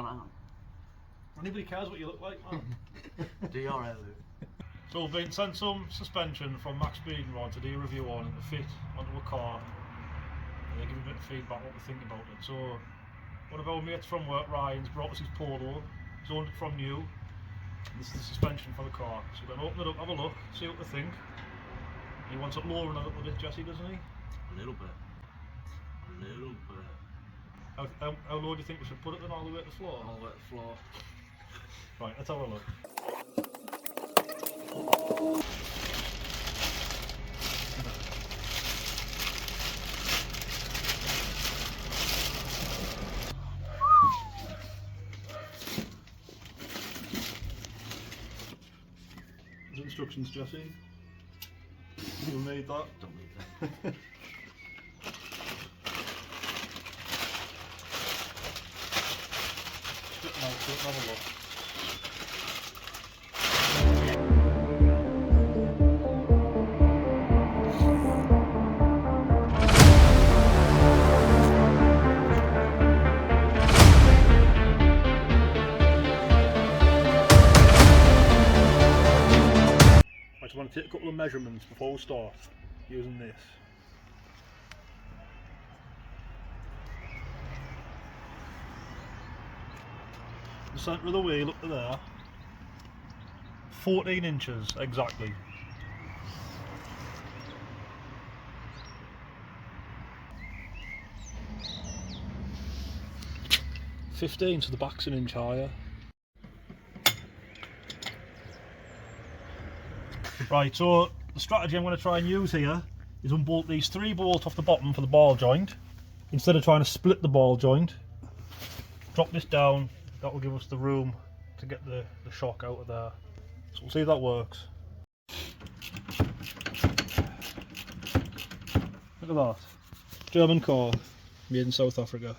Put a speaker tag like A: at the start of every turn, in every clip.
A: hang on.
B: Anybody cares what you look like, man?
A: Do your hair, Luke.
B: So we've been sent some suspension from Maxpeedingrods to do a review on and to fit onto a car. And they give a bit of feedback what we think about it. So one of our mates from work, Ryan's, brought us his Polo. He's owned it from new. And this is the suspension for the car. So we're going to open it up, have a look, see what we think. He wants it lowering a little bit, Jesse, doesn't he?
A: A little bit. A little bit.
B: How low do you think we should put it then, all the way to the floor?
A: All the way to the floor.
B: Right, let's have a look. There's instructions, Jesse. You'll need that.
A: Don't need that.
B: Strip them out, so have a look. I just want to take a couple of measurements before we start using this. The centre of the wheel up to there, 14 inches exactly. So the back's an inch higher. Right, so the strategy I'm going to try and use here is unbolt these 3 bolts off the bottom for the ball joint. Instead of trying to split the ball joint, drop this down. That will give us the room to get the shock out of there. So we'll see if that works. Look at that. German car, made in South Africa.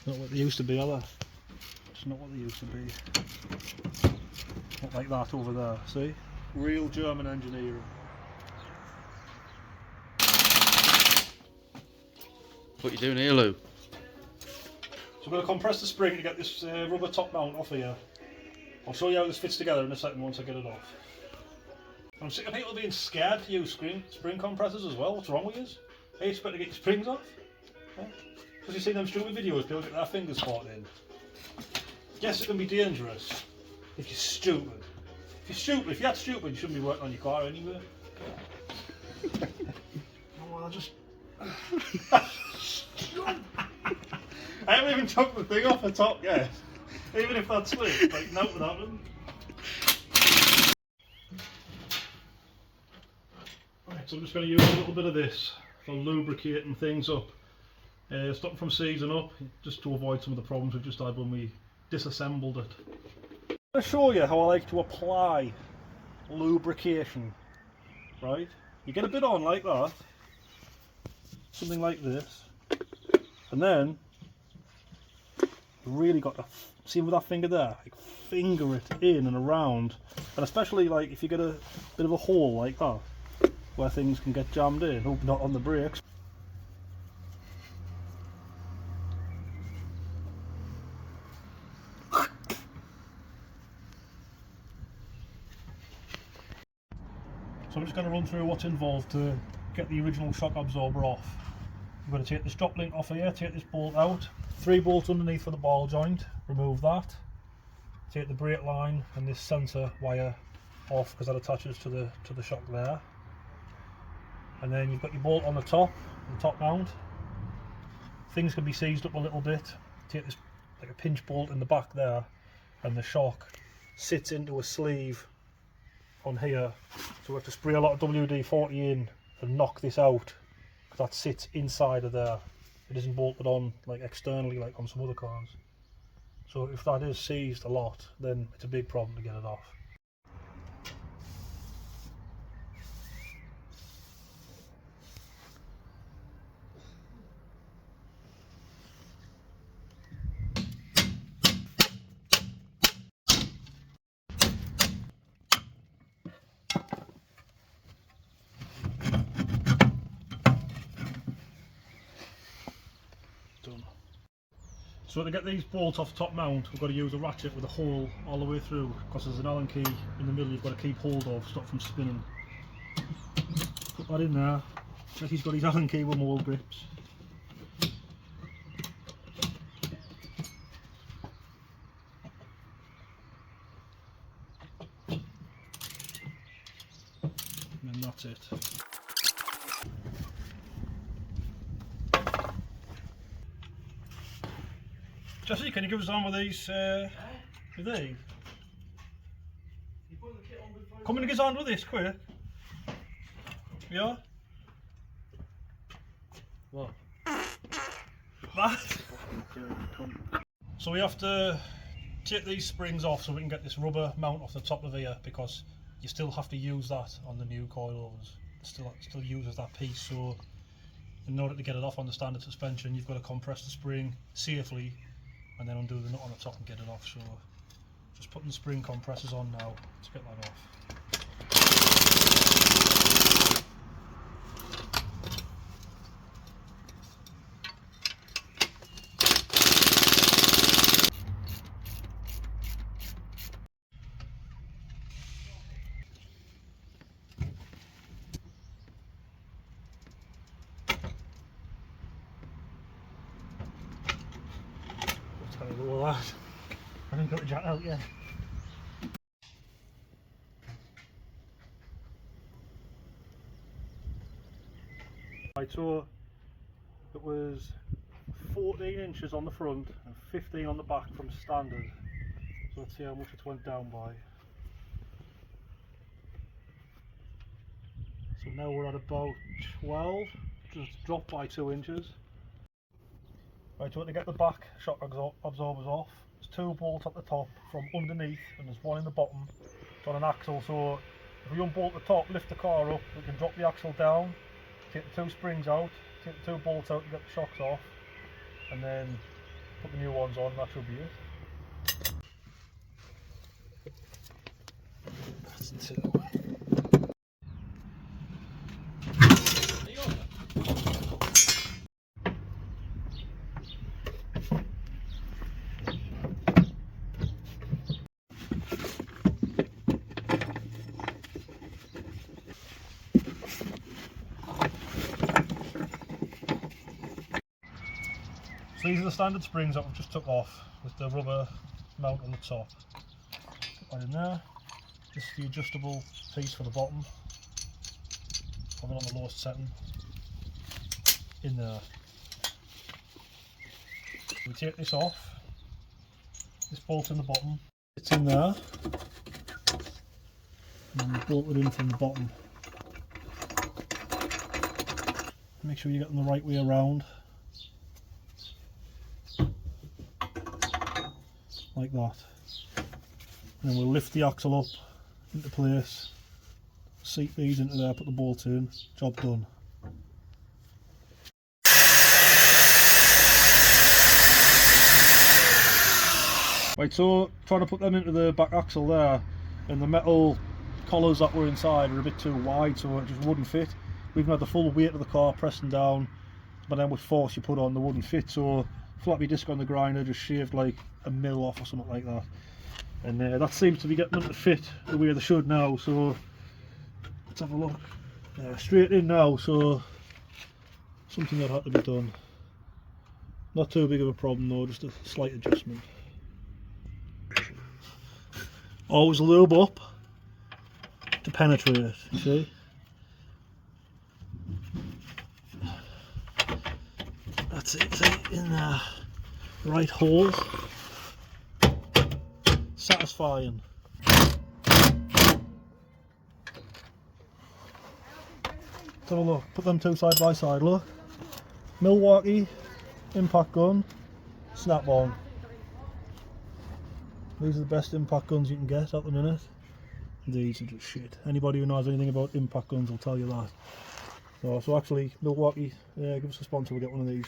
B: Not what they used to be, are they? It's not what they used to be. Not like that over there, see? Real German engineering.
A: What you doing here, Lou?
B: So I'm going to compress the spring to get this rubber top mount off here. I'll show you how this fits together in a second once I get it off. I'm sick of people being scared to use spring compressors as well. What's wrong with you? Are you expecting to get your springs off? Because you've seen them stupid videos, people get their fingers caught in. Yes, it can be dangerous if you're stupid. If you're that stupid, you shouldn't be working on your car anyway. Oh, I'll just... I haven't even took the thing off the top yet. Even if that's slipped, like nothing would happen. Right, so I'm just going to use a little bit of this for lubricating things up. Stop them from seizing up, just to avoid some of the problems we've just had when we disassembled it. I'm going to show you how I like to apply lubrication. Right? You get a bit on like that, something like this, and then you really got to see with that finger there, like finger it in and around, and especially like if you get a bit of a hole like that where things can get jammed in. Hope not on the brakes. So I'm just going to run through what's involved to get the original shock absorber off. You've got to take this drop link off here, take this bolt out, 3 bolts underneath for the ball joint, remove that, take the brake line and this sensor wire off because that attaches to the shock there, and then you've got your bolt on the top mount. Things can be seized up a little bit. Take this like a pinch bolt in the back there, and the shock sits into a sleeve on here, so we have to spray a lot of WD-40 in and knock this out, because that sits inside of there. It isn't bolted on like externally like on some other cars. So if that is seized a lot, then it's a big problem to get it off. So to get these bolts off the top mount, we've got to use a ratchet with a hole all the way through, because there's an Allen key in the middle you've got to keep hold of, stop from spinning. Put that in there. Check he's got his Allen key with mold grips. And then that's it. Jesse, can you give us on with these? With these? Come and get us on with this, quick. Yeah?
A: What?
B: That? So we have to take these springs off so we can get this rubber mount off the top of here, because you still have to use that on the new coilovers. It still uses that piece, so in order to get it off on the standard suspension you've got to compress the spring safely and then undo the nut on the top and get it off. So just putting the spring compressors on now to get that off. Let's have a look at that. I haven't got the jack out yet. Right, so it was 14 inches on the front and 15 on the back from standard. So let's see how much it went down by. So now we're at about 12, just dropped by 2 inches. Right, so to get the back shock absorbers off, there's 2 bolts at the top from underneath and there's 1 in the bottom. It's on an axle, so if we unbolt the top, lift the car up, we can drop the axle down, take the 2 springs out, take the 2 bolts out to get the shocks off, and then put the new ones on. That should be it. That's 2. So these are the standard springs that we've just took off with the rubber mount on the top. Put that in there. This is the adjustable piece for the bottom. Have it on the lowest setting. In there. We take this off. This bolt in the bottom. It's in there. And then we bolt it in from the bottom. Make sure you get them the right way around. Like that. And then we'll lift the axle up into place, seat these into there, put the bolt in, job done. Right, so trying to put them into the back axle there, and the metal collars that were inside are a bit too wide, so it just wouldn't fit. We've had the full weight of the car pressing down, but then with force you put on, they wouldn't fit, so flappy disc on the grinder just shaved like a mil off or something like that, and that seems to be getting them to fit the way they should now. So let's have a look. Straight in now, so something that had to be done. Not too big of a problem though, just a slight adjustment. Always lube up to penetrate it, you see. That's it, see, in there. Right hole. Satisfying. Let's have a look. Put them 2 side by side, look. Milwaukee impact gun, snap on. These are the best impact guns you can get at the minute. These are just shit. Anybody who knows anything about impact guns will tell you that. So actually, Milwaukee, give us a sponsor, we'll get one of these.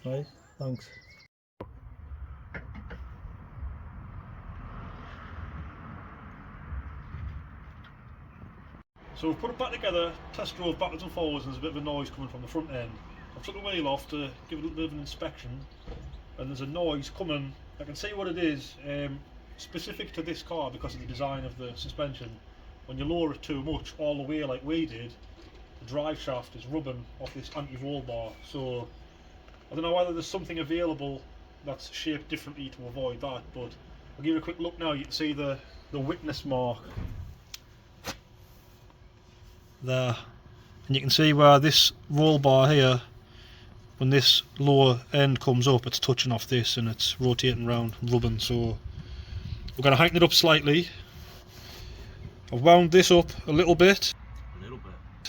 B: Right, thanks. So we've put it back together, test drove backwards and forwards, and there's a bit of a noise coming from the front end. I've took the wheel off to give it a little bit of an inspection, and there's a noise coming. I can see what it is, specific to this car because of the design of the suspension. When you lower it too much all the way like we did, the drive shaft is rubbing off this anti-roll bar. So I don't know whether there's something available that's shaped differently to avoid that, but I'll give you a quick look now. You can see the witness mark there, and you can see where this roll bar here, when this lower end comes up, it's touching off this and it's rotating around, rubbing. So we're going to heighten it up slightly. I've wound this up a little bit,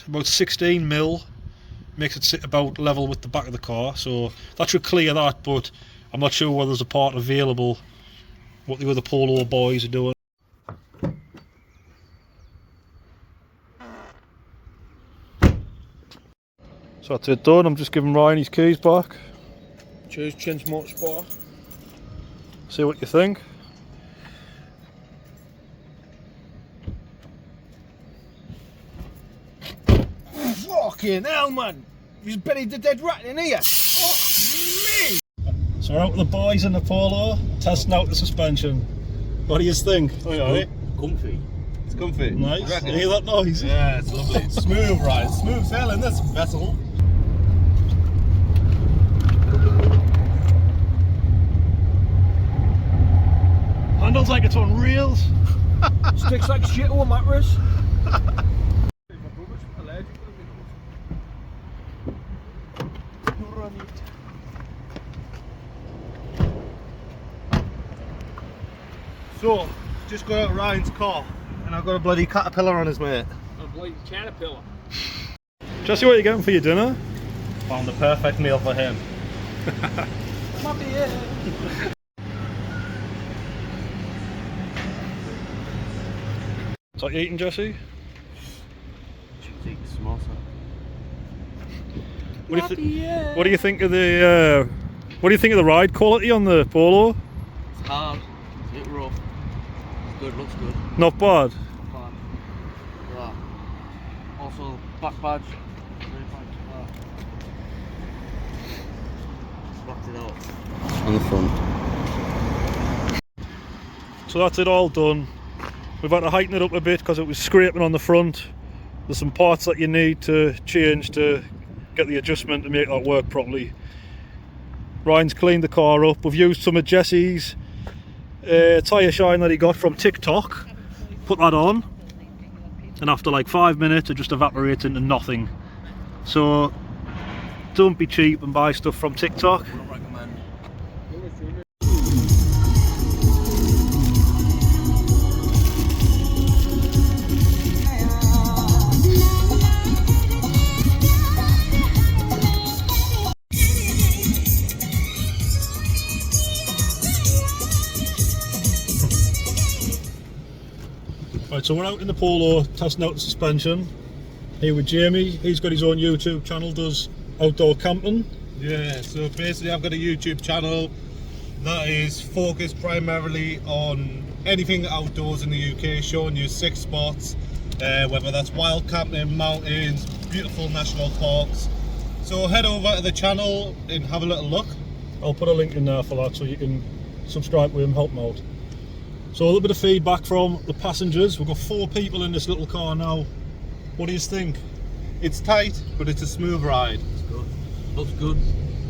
B: about 16 mil, makes it sit about level with the back of the car, so that should clear that, but I'm not sure whether there's a part available, what the other Polo boys are doing. So that's it done. I'm just giving Ryan his keys back.
C: Cheers, Chins Motorsport.
B: See what you think.
C: Fucking hell, man! You've buried the dead rat in here. Fuck me!
B: So we're out with the boys in the Polo, testing out the suspension. What do you think?
C: Oh, yeah,
A: Comfy.
C: it's comfy.
B: Nice. You hear that noise?
C: Yeah, it's lovely. It's smooth, right? It's smooth sailing, this vessel.
B: Handles like it's on reels.
C: Sticks like shit to a mattress. So, just got out of Ryan's car and I've got a bloody caterpillar on his mate.
D: A bloody caterpillar.
B: Jesse, what are you getting for your dinner?
C: Found the perfect meal for him.
B: Is that you eating, Jesse?
A: She's eating samosa.
B: What do you think of the ride quality on the Polo?
A: It's hard. It's a bit rough. It's good. Looks good.
B: Not bad.
A: Not bad. Look at that. Also, back badge. Swapped it out. On the front.
B: So that's it all done. We've had to heighten it up a bit because it was scraping on the front. There's some parts that you need to change to get the adjustment to make that work properly. Ryan's cleaned the car up. We've used some of Jesse's tyre shine that he got from TikTok. Put that on, and after like 5 minutes it just evaporates into nothing. So don't be cheap and buy stuff from TikTok.
A: Don't recommend.
B: Right, so we're out in the Polo testing out the suspension. Here with Jamie. He's got his own YouTube channel, does outdoor camping.
C: Yeah, so basically I've got a YouTube channel that is focused primarily on anything outdoors in the UK, showing you 6 spots, whether that's wild camping, mountains, beautiful national parks. So head over to the channel and have a little look.
B: I'll put a link in there for that so you can subscribe with him, help him out. So a little bit of feedback from the passengers. We've got 4 people in this little car now. What do you think?
C: It's tight, but it's a smooth ride.
A: It's good. Looks good.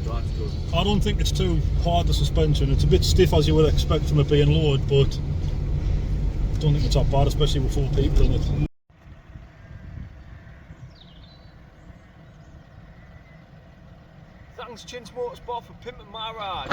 A: Drives good.
B: I don't think it's too hard, the suspension. It's a bit stiff as you would expect from it being lowered, but I don't think it's that bad, especially with 4 people in it.
D: Thanks, Chins Motorsport, for pimping my ride.